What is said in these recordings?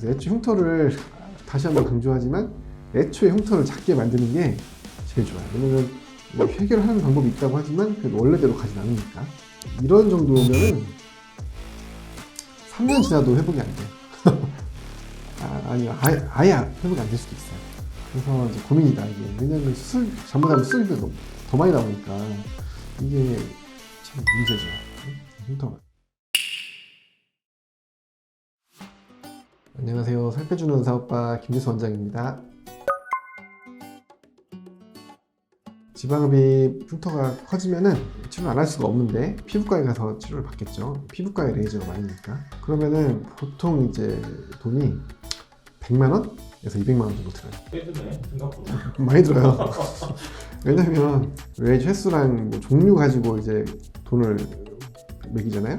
그래서 애초에 흉터를 다시 한번 강조하지만 애초에 흉터를 작게 만드는 게 제일 좋아요. 왜냐면 뭐 해결하는 방법이 있다고 하지만 그래도 원래대로 가진 않으니까. 이런 정도면은 3년 지나도 회복이 안 돼요. 아예 회복이 안 될 수도 있어요. 그래서 이제 고민이다 이게. 왜냐면 잘못하면 수술비도 더 많이 나오니까 이게 참 문제죠. 흉터가. 안녕하세요. 살 빼주는 사업바 김지수 원장입니다. 지방흡입 흉터가 커지면은 치료를 안 할 수가 없는데 피부과에 가서 치료를 받겠죠. 피부과에 레이저가 많으니까. 그러면은 보통 이제 돈이 100만 원에서 200만 원 정도 들어요. 꽤 드네 생각보다. 많이 들어요. 왜냐면 레이저 횟수랑 뭐 종류 가지고 이제 돈을 매기잖아요.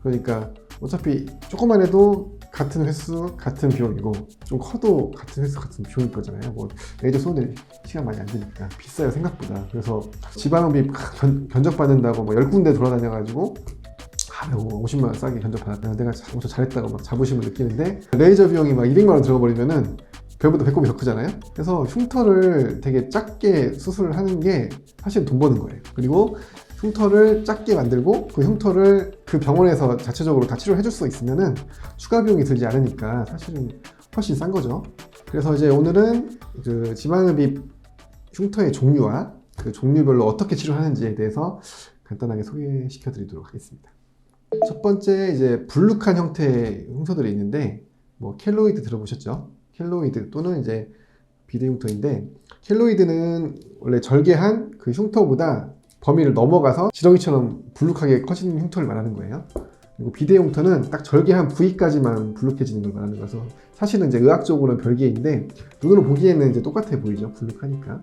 그러니까 어차피 조금만 해도 같은 횟수, 같은 비용이고 좀 커도 같은 횟수, 같은 비용일 거잖아요. 뭐 레이저 쏘는데 시간 많이 안 드니까 비싸요 생각보다. 그래서 지방흡입 견적받는다고 뭐 10군데 돌아다녀가지고 50만 원 싸게 견적받았다. 내가 엄청 잘했다고 막 자부심을 느끼는데 레이저 비용이 막 200만 원 들어버리면은 별보다 배꼽이 더 크잖아요. 그래서 흉터를 되게 작게 수술을 하는 게 사실 돈 버는 거예요. 그리고 흉터를 작게 만들고 그 흉터를 그 병원에서 자체적으로 다 치료를 해줄 수 있으면은 추가 비용이 들지 않으니까 사실은 훨씬 싼 거죠. 그래서 이제 오늘은 그 지방흡입 흉터의 종류와 그 종류별로 어떻게 치료하는지에 대해서 간단하게 소개시켜 드리도록 하겠습니다. 첫 번째 이제 불룩한 형태의 흉터들이 있는데 뭐 켈로이드 들어보셨죠? 켈로이드 또는 이제 비대 흉터인데 켈로이드는 원래 절개한 그 흉터보다 범위를 넘어가서 지렁이처럼 불룩하게 커지는 흉터를 말하는 거예요. 그리고 비대 흉터는 딱 절개한 부위까지만 불룩해지는 걸 말하는 거라서 사실은 이제 의학적으로는 별개인데 눈으로 보기에는 이제 똑같아 보이죠. 불룩하니까.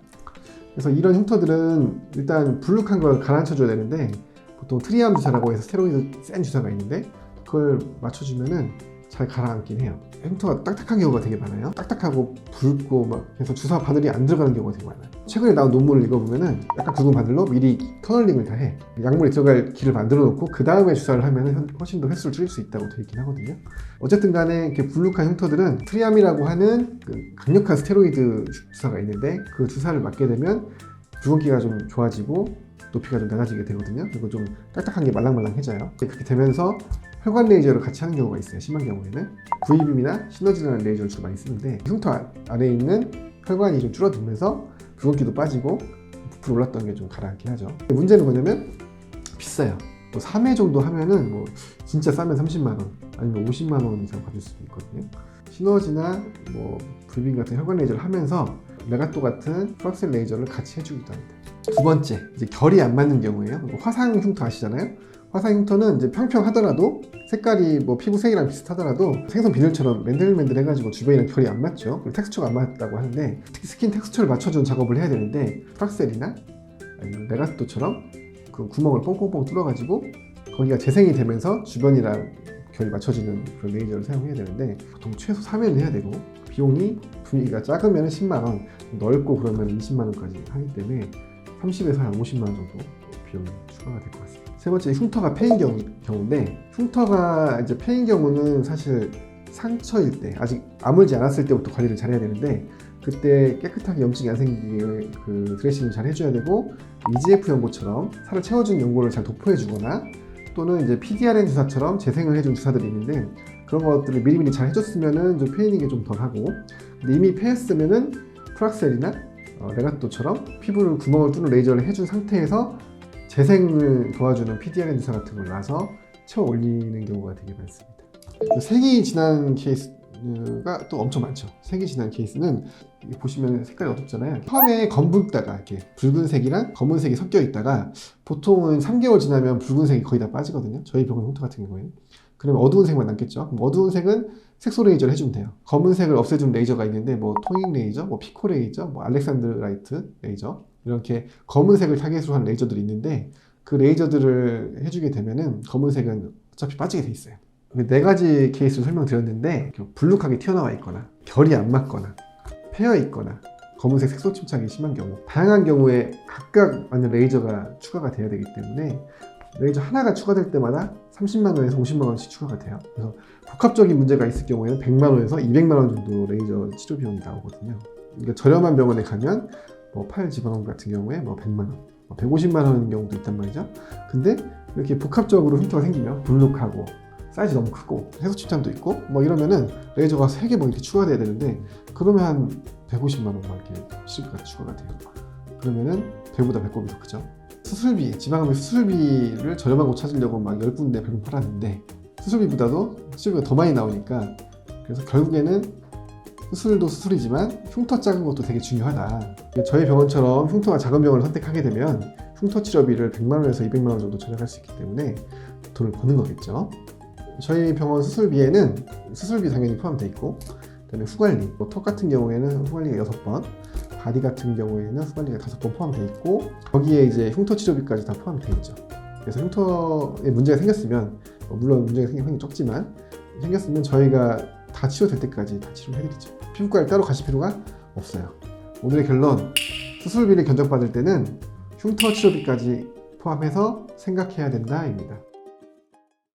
그래서 이런 흉터들은 일단 불룩한 걸 가라앉혀 줘야 되는데 보통 트리암 주사라고 해서 스테로이드 센 주사가 있는데 그걸 맞춰주면은 잘 가라앉긴 해요. 흉터가 딱딱한 경우가 되게 많아요. 딱딱하고 붉고 막 해서 주사 바늘이 안 들어가는 경우가 되게 많아요. 최근에 나온 논문을 읽어보면은 약간 굵은 바늘로 미리 터널링을 다 해. 약물이 들어갈 길을 만들어 놓고 그 다음에 주사를 하면 훨씬 더 횟수를 줄일 수 있다고 되어 있긴 하거든요. 어쨌든 간에 이렇게 불룩한 흉터들은 트리암이라고 하는 그 강력한 스테로이드 주사가 있는데 그 주사를 맞게 되면 붉은기가 좀 좋아지고 높이가 좀 낮아지게 되거든요. 그리고 좀 딱딱한 게 말랑말랑해져요. 그렇게 되면서 혈관 레이저를 같이 하는 경우가 있어요. 심한 경우에는 V빔이나 시너지라는 레이저를 주로 많이 쓰는데 흉터 안에 있는 혈관이 좀 줄어들면서 붉은기도 빠지고 부풀어 올랐던 게 좀 가라앉긴 하죠. 문제는 뭐냐면 비싸요. 또 3회 정도 하면은 뭐 진짜 싸면 30만 원 아니면 50만 원 이상 받을 수도 있거든요. 시너지나 뭐 V빔 같은 혈관 레이저를 하면서 메가또 같은 프락셀 레이저를 같이 해주기도 합니다. 두 번째, 이제 결이 안 맞는 경우예요. 화상 흉터 아시잖아요? 화상 흉터는 이제 평평하더라도 색깔이 뭐 피부색이랑 비슷하더라도 생선 비늘처럼 맨들맨들해가지고 주변이랑 결이 안 맞죠. 그리고 텍스처가 안 맞다고 하는데 스킨 텍스처를 맞춰주는 작업을 해야 되는데 프락셀이나 아니면 메가또처럼 그 구멍을 뻥뻥뻥 뚫어가지고 거기가 재생이 되면서 주변이랑 결이 맞춰지는 그런 레이저를 사용해야 되는데 보통 최소 3회는 해야 되고 비용이 분위기가 작으면 10만 원, 넓고 그러면 20만 원까지 하기 때문에 30에서 한 50만 원 정도 비용이 추가가 될 것 같습니다. 세 번째, 흉터가 패인 경우인데 흉터가 이제 패인 경우는 사실 상처일 때 아직 아물지 않았을 때부터 관리를 잘 해야 되는데 그때 깨끗하게 염증이 안 생기게 그 드레싱을 잘 해줘야 되고 EGF 연고처럼 살을 채워주는 연고를 잘 도포해 주거나 또는 이제 PDRN 주사처럼 재생을 해준 주사들이 있는데 그런 것들을 미리미리 잘 해줬으면은 좀 패이는 게 좀 덜하고 근데 이미 패했으면은 프락셀이나 레가또처럼 피부를 구멍을 뚫는 레이저를 해준 상태에서 재생을 도와주는 PDRN 주사 같은 걸 놔서 채워 올리는 경우가 되게 많습니다. 색이 진한 케이스가 또 엄청 많죠. 색이 진한 케이스는 보시면 색깔이 어둡잖아요. 처음에 검붉다가 이렇게 붉은색이랑 검은색이 섞여 있다가 보통은 3개월 지나면 붉은색이 거의 다 빠지거든요. 저희 병원 흉터 같은 경우에는. 그러면 어두운 색만 남겠죠. 그럼 어두운 색은 색소 레이저를 해주면 돼요. 검은색을 없애주는 레이저가 있는데 뭐 토닝 레이저, 뭐 피코 레이저, 뭐 알렉산드라이트 레이저 이렇게 검은색을 타겟으로 한 레이저들이 있는데 그 레이저들을 해주게 되면은 검은색은 어차피 빠지게 돼 있어요. 네 가지 케이스를 설명드렸는데 불룩하게 튀어나와 있거나 결이 안 맞거나 패여 있거나 검은색 색소 침착이 심한 경우 다양한 경우에 각각 맞는 레이저가 추가가 돼야 되기 때문에 레이저 하나가 추가될 때마다 30만 원에서 50만 원씩 추가가 돼요. 그래서 복합적인 문제가 있을 경우에는 100만 원에서 200만 원 정도 레이저 치료 비용이 나오거든요. 그러니까 저렴한 병원에 가면 뭐 팔 지방암 같은 경우에 뭐 100만 원, 150만 원인 경우도 있단 말이죠. 근데 이렇게 복합적으로 흉터가 생기면 불룩하고 사이즈 너무 크고 해소 침착도 있고 뭐 이러면은 레이저가 3개 뭐 이렇게 추가돼야 되는데 그러면 한 150만 원 막 이렇게 시비가 추가가 돼요. 그러면은 배보다 배꼽이 더 크죠. 수술비, 지방암의 수술비를 저렴하고 찾으려고 막 10군데 100번 팔았는데 수술비보다도 수술비가 더 많이 나오니까 그래서 결국에는 수술도 수술이지만 흉터 작은 것도 되게 중요하다. 저희 병원처럼 흉터가 작은 병원을 선택하게 되면 흉터 치료비를 100만 원에서 200만 원 정도 절약할 수 있기 때문에 돈을 버는 거겠죠. 저희 병원 수술비에는 수술비 당연히 포함되어 있고 그다음에 후관리, 턱 같은 경우에는 후관리가 6번, 바디 같은 경우에는 후관리가 5번 포함되어 있고 거기에 이제 흉터 치료비까지 다 포함이 되어 있죠. 그래서 흉터에 문제가 생겼으면 물론 문제가 생긴 적지만 생겼으면 저희가 다 치료될 때까지 다 치료해드리죠. 피부과를 따로 가실 필요가 없어요. 오늘의 결론, 수술비를 견적받을 때는 흉터 치료비까지 포함해서 생각해야 된다입니다.